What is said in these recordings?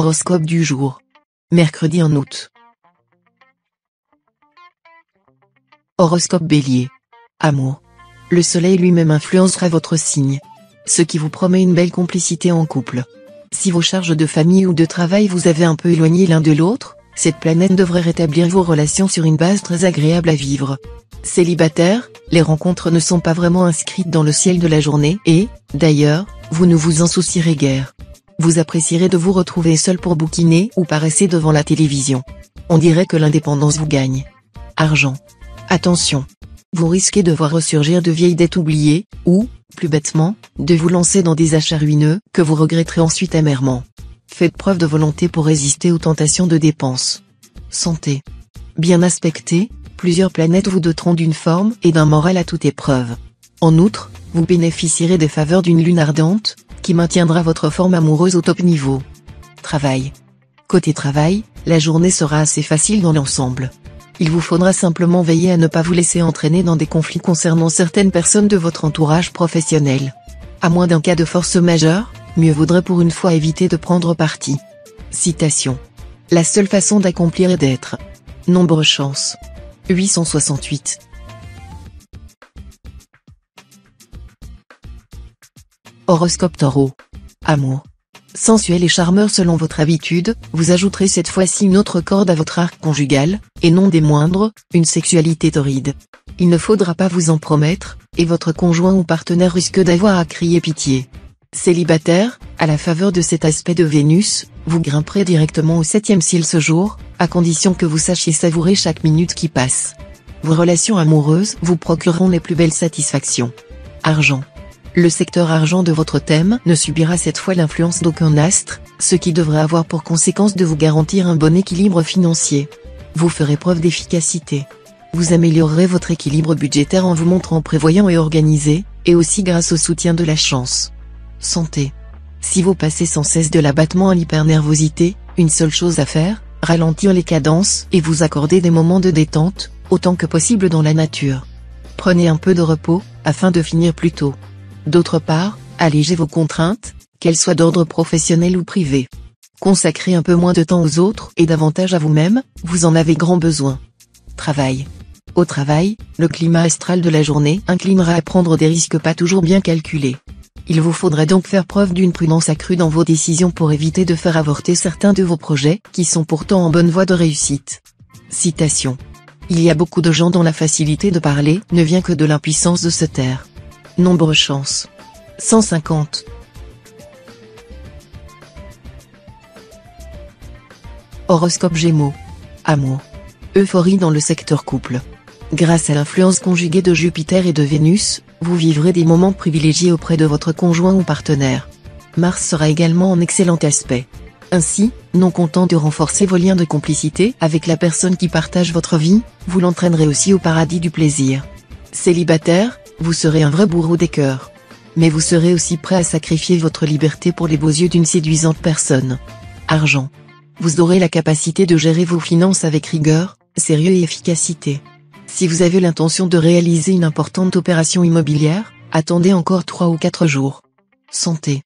Horoscope du jour. Mercredi 1 août. Horoscope Bélier. Amour. Le soleil lui-même influencera votre signe, ce qui vous promet une belle complicité en couple. Si vos charges de famille ou de travail vous avez un peu éloigné l'un de l'autre, cette planète devrait rétablir vos relations sur une base très agréable à vivre. Célibataire, les rencontres ne sont pas vraiment inscrites dans le ciel de la journée et, d'ailleurs, vous ne vous en soucierez guère. Vous apprécierez de vous retrouver seul pour bouquiner ou paresser devant la télévision. On dirait que l'indépendance vous gagne. Argent. Attention. Vous risquez de voir ressurgir de vieilles dettes oubliées, ou, plus bêtement, de vous lancer dans des achats ruineux que vous regretterez ensuite amèrement. Faites preuve de volonté pour résister aux tentations de dépenses. Santé. Bien aspecté, plusieurs planètes vous doteront d'une forme et d'un moral à toute épreuve. En outre, vous bénéficierez des faveurs d'une lune ardente, qui maintiendra votre forme amoureuse au top niveau. Travail. Côté travail, la journée sera assez facile dans l'ensemble. Il vous faudra simplement veiller à ne pas vous laisser entraîner dans des conflits concernant certaines personnes de votre entourage professionnel. À moins d'un cas de force majeure, mieux vaudrait pour une fois éviter de prendre parti. Citation. La seule façon d'accomplir est d'être. Nombre chance. 868. Horoscope Taureau. Amour. Sensuel et charmeur selon votre habitude, vous ajouterez cette fois-ci une autre corde à votre arc conjugal, et non des moindres, une sexualité torride. Il ne faudra pas vous en promettre, et votre conjoint ou partenaire risque d'avoir à crier pitié. Célibataire, à la faveur de cet aspect de Vénus, vous grimperez directement au 7e ciel ce jour, à condition que vous sachiez savourer chaque minute qui passe. Vos relations amoureuses vous procureront les plus belles satisfactions. Argent. Le secteur argent de votre thème ne subira cette fois l'influence d'aucun astre, ce qui devrait avoir pour conséquence de vous garantir un bon équilibre financier. Vous ferez preuve d'efficacité. Vous améliorerez votre équilibre budgétaire en vous montrant prévoyant et organisé, et aussi grâce au soutien de la chance. Santé. Si vous passez sans cesse de l'abattement à l'hypernervosité, une seule chose à faire, ralentir les cadences et vous accorder des moments de détente, autant que possible dans la nature. Prenez un peu de repos, afin de finir plus tôt. D'autre part, allégez vos contraintes, qu'elles soient d'ordre professionnel ou privé. Consacrez un peu moins de temps aux autres et davantage à vous-même, vous en avez grand besoin. Travail. Au travail, le climat astral de la journée inclinera à prendre des risques pas toujours bien calculés. Il vous faudra donc faire preuve d'une prudence accrue dans vos décisions pour éviter de faire avorter certains de vos projets qui sont pourtant en bonne voie de réussite. Citation. Il y a beaucoup de gens dont la facilité de parler ne vient que de l'impuissance de se taire. Nombre chance. 150. Horoscope Gémeaux. Amour. Euphorie dans le secteur couple. Grâce à l'influence conjuguée de Jupiter et de Vénus, vous vivrez des moments privilégiés auprès de votre conjoint ou partenaire. Mars sera également en excellent aspect. Ainsi, non content de renforcer vos liens de complicité avec la personne qui partage votre vie, vous l'entraînerez aussi au paradis du plaisir. Célibataire, vous serez un vrai bourreau des cœurs. Mais vous serez aussi prêt à sacrifier votre liberté pour les beaux yeux d'une séduisante personne. Argent. Vous aurez la capacité de gérer vos finances avec rigueur, sérieux et efficacité. Si vous avez l'intention de réaliser une importante opération immobilière, attendez encore 3 ou 4 jours. Santé.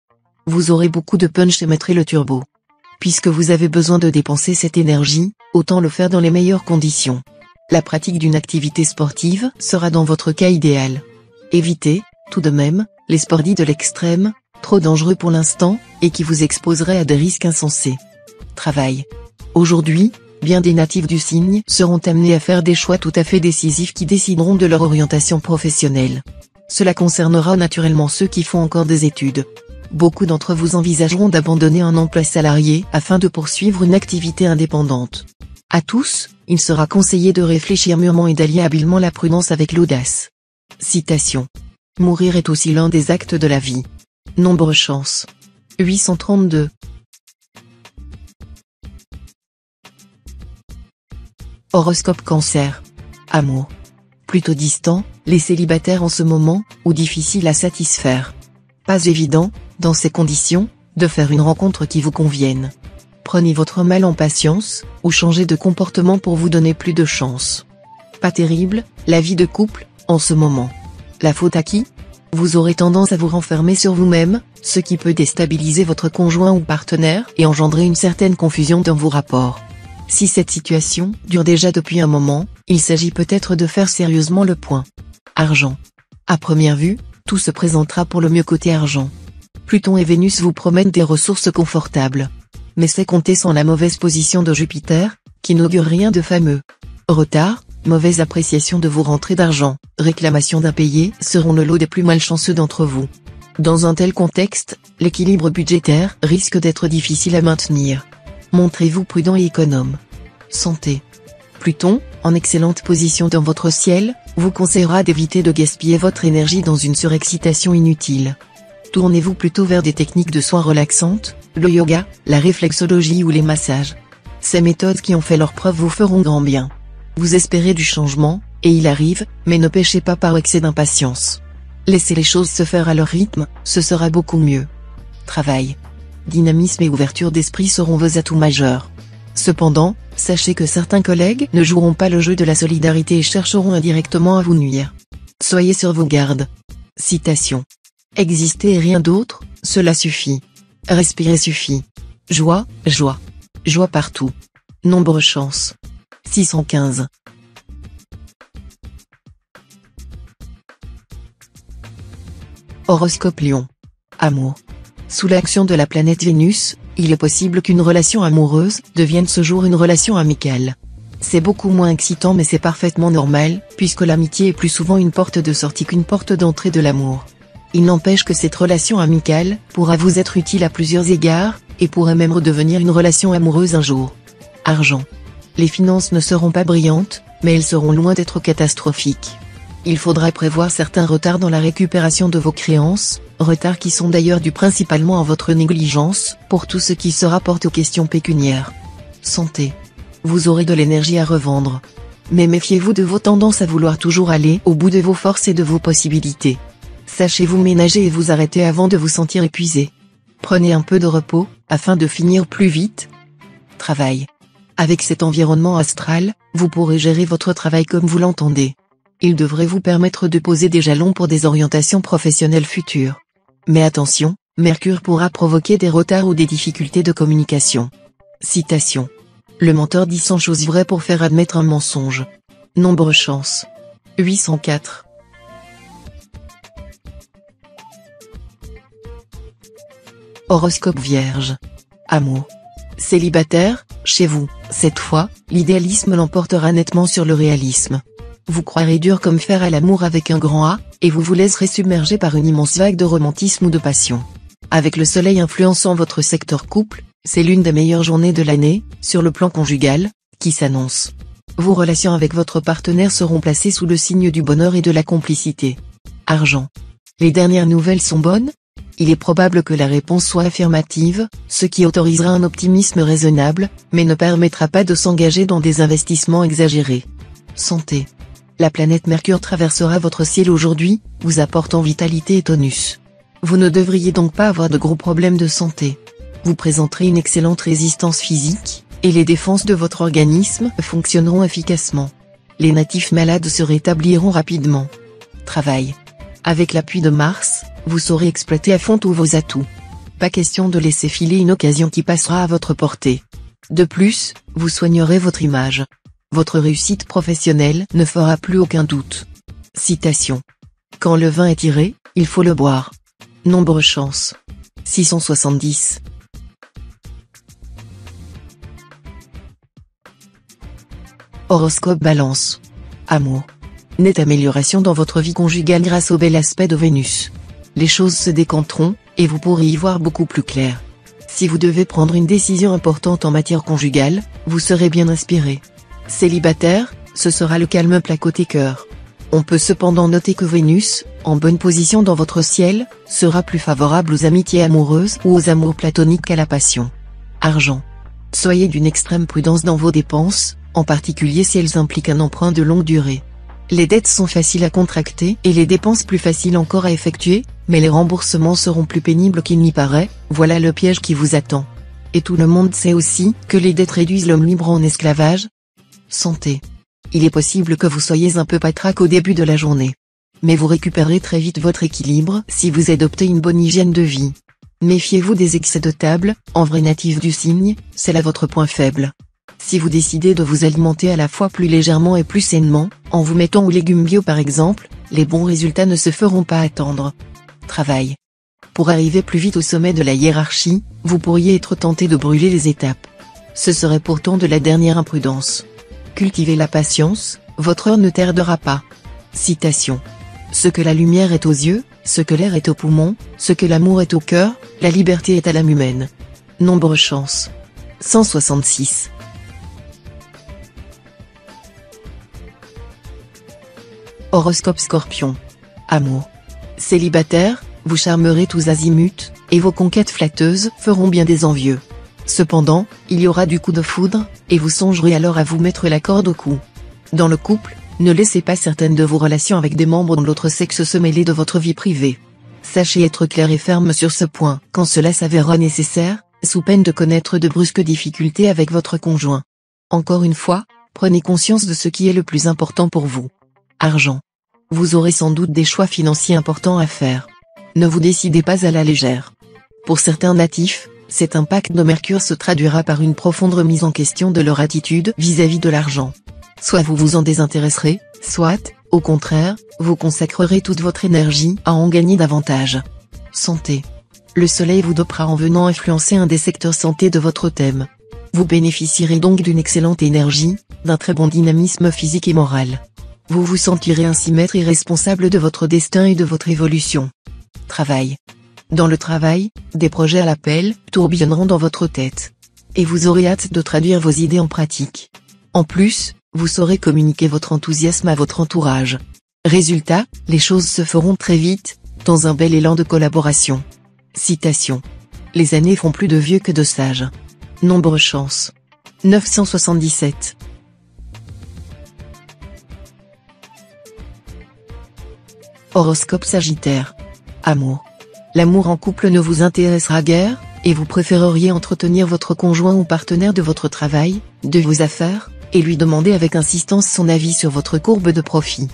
Vous aurez beaucoup de punch et mettrez le turbo. Puisque vous avez besoin de dépenser cette énergie, autant le faire dans les meilleures conditions. La pratique d'une activité sportive sera dans votre cas idéal. Évitez, tout de même, les sports dits de l'extrême, trop dangereux pour l'instant, et qui vous exposeraient à des risques insensés. Travail. Aujourd'hui, bien des natifs du signe seront amenés à faire des choix tout à fait décisifs qui décideront de leur orientation professionnelle. Cela concernera naturellement ceux qui font encore des études. Beaucoup d'entre vous envisageront d'abandonner un emploi salarié afin de poursuivre une activité indépendante. À tous, il sera conseillé de réfléchir mûrement et d'allier habilement la prudence avec l'audace. Citation. Mourir est aussi l'un des actes de la vie. Nombre chance. 832. Horoscope Cancer. Amour. Plutôt distant, les célibataires en ce moment, ou difficile à satisfaire. Pas évident, dans ces conditions, de faire une rencontre qui vous convienne. Prenez votre mal en patience, ou changez de comportement pour vous donner plus de chance. Pas terrible, la vie de couple, en ce moment. La faute à qui ? Vous aurez tendance à vous renfermer sur vous-même, ce qui peut déstabiliser votre conjoint ou partenaire et engendrer une certaine confusion dans vos rapports. Si cette situation dure déjà depuis un moment, il s'agit peut-être de faire sérieusement le point. Argent. À première vue, tout se présentera pour le mieux côté argent. Pluton et Vénus vous promettent des ressources confortables. Mais c'est compter sans la mauvaise position de Jupiter, qui n'augure rien de fameux. Retard, mauvaise appréciation de vos rentrées d'argent, réclamation d'impayés seront le lot des plus malchanceux d'entre vous. Dans un tel contexte, l'équilibre budgétaire risque d'être difficile à maintenir. Montrez-vous prudent et économe. Santé. Pluton, en excellente position dans votre ciel, vous conseillera d'éviter de gaspiller votre énergie dans une surexcitation inutile. Tournez-vous plutôt vers des techniques de soins relaxantes, le yoga, la réflexologie ou les massages. Ces méthodes qui ont fait leur preuve vous feront grand bien. Vous espérez du changement, et il arrive, mais ne péchez pas par excès d'impatience. Laissez les choses se faire à leur rythme, ce sera beaucoup mieux. Travail. Dynamisme et ouverture d'esprit seront vos atouts majeurs. Cependant, sachez que certains collègues ne joueront pas le jeu de la solidarité et chercheront indirectement à vous nuire. Soyez sur vos gardes. Citation. Exister et rien d'autre, cela suffit. Respirer suffit. Joie, joie. Joie partout. Nombre chance. 615. Horoscope Lion. Amour. Sous l'action de la planète Vénus, il est possible qu'une relation amoureuse devienne ce jour une relation amicale. C'est beaucoup moins excitant mais c'est parfaitement normal, puisque l'amitié est plus souvent une porte de sortie qu'une porte d'entrée de l'amour. Il n'empêche que cette relation amicale pourra vous être utile à plusieurs égards, et pourrait même redevenir une relation amoureuse un jour. Argent. Les finances ne seront pas brillantes, mais elles seront loin d'être catastrophiques. Il faudra prévoir certains retards dans la récupération de vos créances, retards qui sont d'ailleurs dus principalement à votre négligence, pour tout ce qui se rapporte aux questions pécuniaires. Santé. Vous aurez de l'énergie à revendre. Mais méfiez-vous de vos tendances à vouloir toujours aller au bout de vos forces et de vos possibilités. Sachez vous ménager et vous arrêter avant de vous sentir épuisé. Prenez un peu de repos, afin de finir plus vite. Travail. Avec cet environnement astral, vous pourrez gérer votre travail comme vous l'entendez. Il devrait vous permettre de poser des jalons pour des orientations professionnelles futures. Mais attention, Mercure pourra provoquer des retards ou des difficultés de communication. Citation. Le menteur dit 100 choses vraies pour faire admettre un mensonge. Nombre chance. 804. Horoscope Vierge. Amour. Célibataire, chez vous, cette fois, l'idéalisme l'emportera nettement sur le réalisme. Vous croirez dur comme fer à l'amour avec un grand A, et vous vous laisserez submerger par une immense vague de romantisme ou de passion. Avec le soleil influençant votre secteur couple, c'est l'une des meilleures journées de l'année, sur le plan conjugal, qui s'annonce. Vos relations avec votre partenaire seront placées sous le signe du bonheur et de la complicité. Argent. Les dernières nouvelles sont bonnes ? Il est probable que la réponse soit affirmative, ce qui autorisera un optimisme raisonnable, mais ne permettra pas de s'engager dans des investissements exagérés. Santé. La planète Mercure traversera votre ciel aujourd'hui, vous apportant vitalité et tonus. Vous ne devriez donc pas avoir de gros problèmes de santé. Vous présenterez une excellente résistance physique, et les défenses de votre organisme fonctionneront efficacement. Les natifs malades se rétabliront rapidement. Travail. Avec l'appui de Mars, vous saurez exploiter à fond tous vos atouts. Pas question de laisser filer une occasion qui passera à votre portée. De plus, vous soignerez votre image. Votre réussite professionnelle ne fera plus aucun doute. Citation. Quand le vin est tiré, il faut le boire. Nombre chance. 670. Horoscope Balance. Amour. Nette amélioration dans votre vie conjugale grâce au bel aspect de Vénus. Les choses se décanteront, et vous pourrez y voir beaucoup plus clair. Si vous devez prendre une décision importante en matière conjugale, vous serez bien inspiré. Célibataire, ce sera le calme plat côté cœur. On peut cependant noter que Vénus, en bonne position dans votre ciel, sera plus favorable aux amitiés amoureuses ou aux amours platoniques qu'à la passion. Argent. Soyez d'une extrême prudence dans vos dépenses, en particulier si elles impliquent un emprunt de longue durée. Les dettes sont faciles à contracter et les dépenses plus faciles encore à effectuer, mais les remboursements seront plus pénibles qu'il n'y paraît, voilà le piège qui vous attend. Et tout le monde sait aussi que les dettes réduisent l'homme libre en esclavage. Santé. Il est possible que vous soyez un peu patraque au début de la journée. Mais vous récupérez très vite votre équilibre si vous adoptez une bonne hygiène de vie. Méfiez-vous des excès de table, en vrai natif du signe, c'est là votre point faible. Si vous décidez de vous alimenter à la fois plus légèrement et plus sainement, en vous mettant aux légumes bio par exemple, les bons résultats ne se feront pas attendre. Travail. Pour arriver plus vite au sommet de la hiérarchie, vous pourriez être tenté de brûler les étapes. Ce serait pourtant de la dernière imprudence. Cultivez la patience, votre heure ne tardera pas. Citation. Ce que la lumière est aux yeux, ce que l'air est aux poumons, ce que l'amour est au cœur, la liberté est à l'âme humaine. Nombre chance. 166. Horoscope Scorpion. Amour. Célibataire, vous charmerez tous azimuts, et vos conquêtes flatteuses feront bien des envieux. Cependant, il y aura du coup de foudre, et vous songerez alors à vous mettre la corde au cou. Dans le couple, ne laissez pas certaines de vos relations avec des membres de l'autre sexe se mêler de votre vie privée. Sachez être clair et ferme sur ce point quand cela s'avérera nécessaire, sous peine de connaître de brusques difficultés avec votre conjoint. Encore une fois, prenez conscience de ce qui est le plus important pour vous. Argent. Vous aurez sans doute des choix financiers importants à faire. Ne vous décidez pas à la légère. Pour certains natifs, cet impact de Mercure se traduira par une profonde remise en question de leur attitude vis-à-vis de l'argent. Soit vous vous en désintéresserez, soit, au contraire, vous consacrerez toute votre énergie à en gagner davantage. Santé. Le soleil vous dopera en venant influencer un des secteurs santé de votre thème. Vous bénéficierez donc d'une excellente énergie, d'un très bon dynamisme physique et moral. Vous vous sentirez ainsi maître et responsable de votre destin et de votre évolution. Travail. Dans le travail, des projets à l'appel tourbillonneront dans votre tête. Et vous aurez hâte de traduire vos idées en pratique. En plus, vous saurez communiquer votre enthousiasme à votre entourage. Résultat, les choses se feront très vite, dans un bel élan de collaboration. Citation. Les années font plus de vieux que de sages. Nombre chance. 977. Horoscope Sagittaire. Amour. L'amour en couple ne vous intéressera guère, et vous préféreriez entretenir votre conjoint ou partenaire de votre travail, de vos affaires, et lui demander avec insistance son avis sur votre courbe de profit.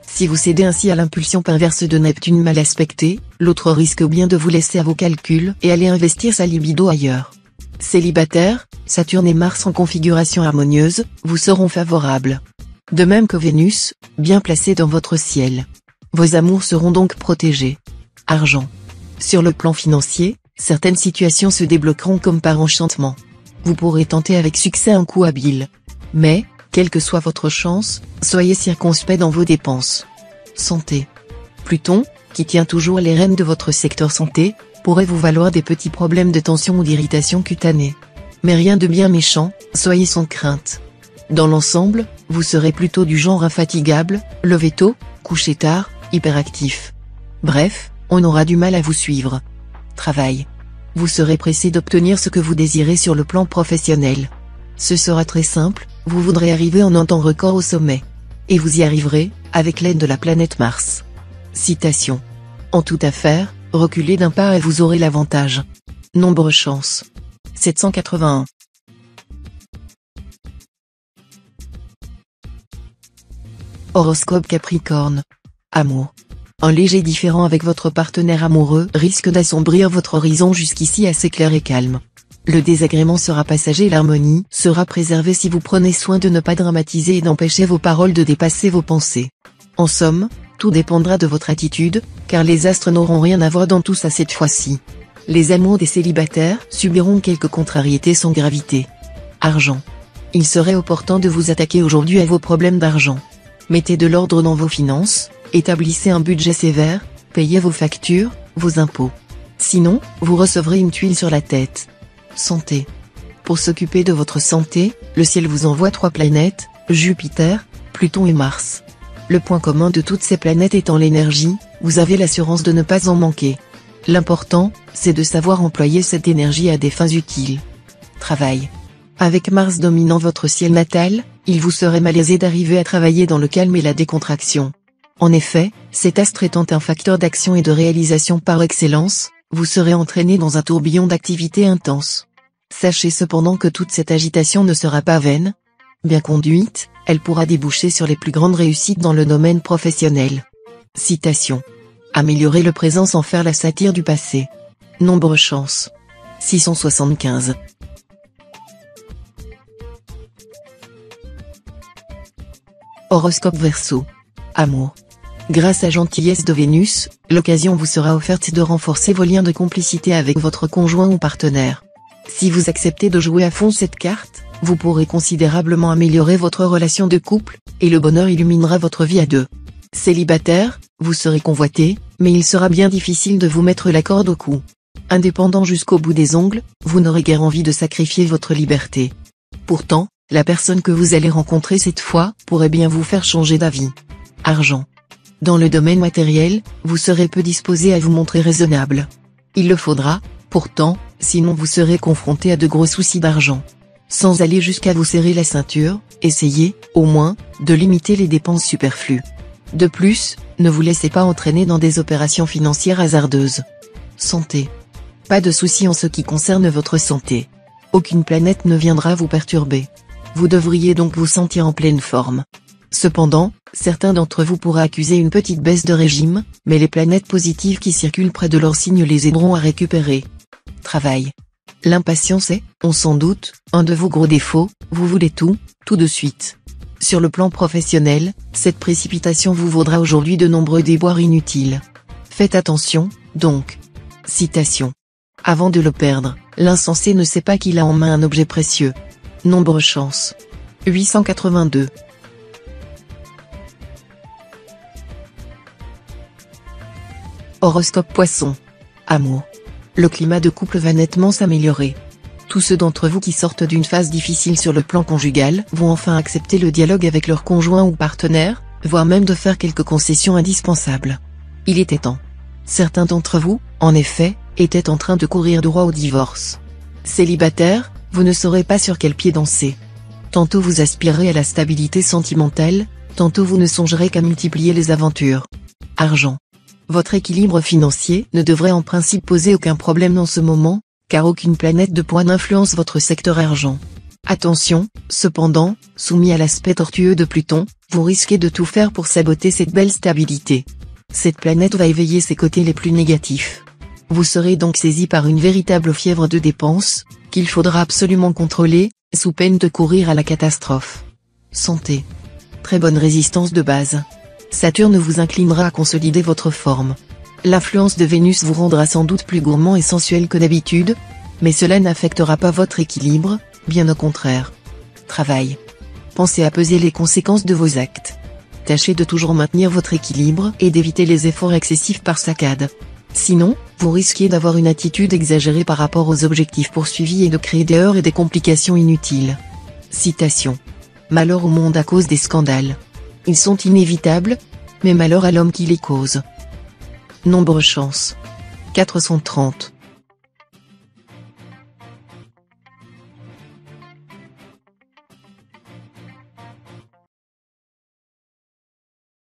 Si vous cédez ainsi à l'impulsion perverse de Neptune mal aspectée, l'autre risque bien de vous laisser à vos calculs et aller investir sa libido ailleurs. Célibataire, Saturne et Mars en configuration harmonieuse, vous seront favorables. De même que Vénus, bien placée dans votre ciel. Vos amours seront donc protégés. Argent. Sur le plan financier, certaines situations se débloqueront comme par enchantement. Vous pourrez tenter avec succès un coup habile. Mais, quelle que soit votre chance, soyez circonspect dans vos dépenses. Santé. Pluton, qui tient toujours les rênes de votre secteur santé, pourrait vous valoir des petits problèmes de tension ou d'irritation cutanée. Mais rien de bien méchant, soyez sans crainte. Dans l'ensemble, vous serez plutôt du genre infatigable, levé tôt, couché tard, hyperactif. Bref, on aura du mal à vous suivre. Travail. Vous serez pressé d'obtenir ce que vous désirez sur le plan professionnel. Ce sera très simple, vous voudrez arriver en un temps record au sommet. Et vous y arriverez, avec l'aide de la planète Mars. Citation. En toute affaire, reculez d'un pas et vous aurez l'avantage. Nombre chance. 781. Horoscope Capricorne. Amour. Un léger différend avec votre partenaire amoureux risque d'assombrir votre horizon jusqu'ici assez clair et calme. Le désagrément sera passager et l'harmonie sera préservée si vous prenez soin de ne pas dramatiser et d'empêcher vos paroles de dépasser vos pensées. En somme, tout dépendra de votre attitude, car les astres n'auront rien à voir dans tout ça cette fois-ci. Les amours des célibataires subiront quelques contrariétés sans gravité. Argent. Il serait opportun de vous attaquer aujourd'hui à vos problèmes d'argent. Mettez de l'ordre dans vos finances, établissez un budget sévère, payez vos factures, vos impôts. Sinon, vous recevrez une tuile sur la tête. Santé. Pour s'occuper de votre santé, le ciel vous envoie 3 planètes, Jupiter, Pluton et Mars. Le point commun de toutes ces planètes étant l'énergie, vous avez l'assurance de ne pas en manquer. L'important, c'est de savoir employer cette énergie à des fins utiles. Travail. Avec Mars dominant votre ciel natal, il vous serait malaisé d'arriver à travailler dans le calme et la décontraction. En effet, cet astre étant un facteur d'action et de réalisation par excellence, vous serez entraîné dans un tourbillon d'activités intenses. Sachez cependant que toute cette agitation ne sera pas vaine. Bien conduite, elle pourra déboucher sur les plus grandes réussites dans le domaine professionnel. Citation. Améliorer le présent sans faire la satire du passé. Nombre chance. 675. Horoscope Verseau. Amour. Grâce à gentillesse de Vénus, l'occasion vous sera offerte de renforcer vos liens de complicité avec votre conjoint ou partenaire. Si vous acceptez de jouer à fond cette carte, vous pourrez considérablement améliorer votre relation de couple, et le bonheur illuminera votre vie à deux. Célibataire, vous serez convoité, mais il sera bien difficile de vous mettre la corde au cou. Indépendant jusqu'au bout des ongles, vous n'aurez guère envie de sacrifier votre liberté. Pourtant, la personne que vous allez rencontrer cette fois pourrait bien vous faire changer d'avis. Argent. Dans le domaine matériel, vous serez peu disposé à vous montrer raisonnable. Il le faudra, pourtant, sinon vous serez confronté à de gros soucis d'argent. Sans aller jusqu'à vous serrer la ceinture, essayez, au moins, de limiter les dépenses superflues. De plus, ne vous laissez pas entraîner dans des opérations financières hasardeuses. Santé. Pas de soucis en ce qui concerne votre santé. Aucune planète ne viendra vous perturber. Vous devriez donc vous sentir en pleine forme. Cependant, certains d'entre vous pourraient accuser une petite baisse de régime, mais les planètes positives qui circulent près de leur signe les aideront à récupérer. Travail. L'impatience est, on s'en doute, un de vos gros défauts, vous voulez tout de suite. Sur le plan professionnel, cette précipitation vous vaudra aujourd'hui de nombreux déboires inutiles. Faites attention, donc. Citation. Avant de le perdre, l'insensé ne sait pas qu'il a en main un objet précieux. Nombre chance. 882. Horoscope Poisson. Amour. Le climat de couple va nettement s'améliorer. Tous ceux d'entre vous qui sortent d'une phase difficile sur le plan conjugal vont enfin accepter le dialogue avec leur conjoint ou partenaire, voire même de faire quelques concessions indispensables. Il était temps. Certains d'entre vous, en effet, étaient en train de courir droit au divorce. Célibataire, vous ne saurez pas sur quel pied danser. Tantôt vous aspirez à la stabilité sentimentale, tantôt vous ne songerez qu'à multiplier les aventures. Argent. Votre équilibre financier ne devrait en principe poser aucun problème en ce moment, car aucune planète de poids n'influence votre secteur argent. Attention, cependant, soumis à l'aspect tortueux de Pluton, vous risquez de tout faire pour saboter cette belle stabilité. Cette planète va éveiller ses côtés les plus négatifs. Vous serez donc saisi par une véritable fièvre de dépenses, qu'il faudra absolument contrôler, sous peine de courir à la catastrophe. Santé. Très bonne résistance de base. Saturne vous inclinera à consolider votre forme. L'influence de Vénus vous rendra sans doute plus gourmand et sensuel que d'habitude, mais cela n'affectera pas votre équilibre, bien au contraire. Travail. Pensez à peser les conséquences de vos actes. Tâchez de toujours maintenir votre équilibre et d'éviter les efforts excessifs par saccade. Sinon, vous risquez d'avoir une attitude exagérée par rapport aux objectifs poursuivis et de créer des heurts et des complications inutiles. Citation. Malheur au monde à cause des scandales. Ils sont inévitables, mais malheur à l'homme qui les cause. Nombre chance. 430.